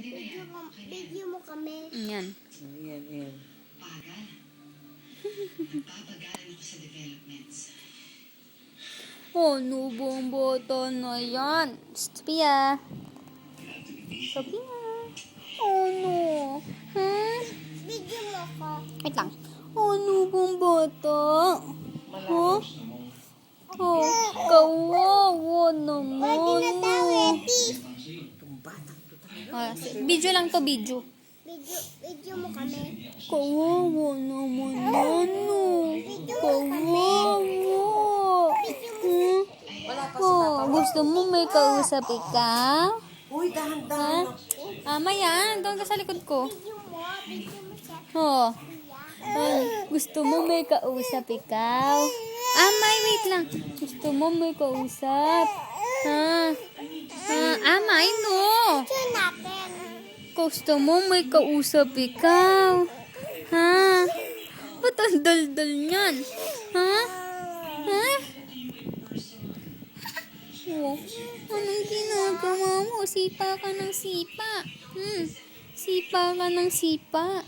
Video mo kami. Yan. Yan. Pagal. Nagpapagalan ako sa developments. Ano bang bata na yan? Sophia. Sophia. Ano? Ha? Video mo ko. Wait lang. Ano bang bata? Ha? Oh, kawawa naman. Video lang to, video. Video mo kami. Kawawa naman. Ano? Kawawa. Gusto mo may kausap ikaw? Uy, dahan-dahan. Maya, doon ka sa likod ko. Video mo siya. Gusto mo may kausap ikaw? May wait lang. Gusto mo may kausap? May no. Video natin. Gusto mo may kausap ikaw? Ba't ang daldal niyan? Anong ginagawa mo? Sipa ka ng sipa. Sipa ka ng sipa.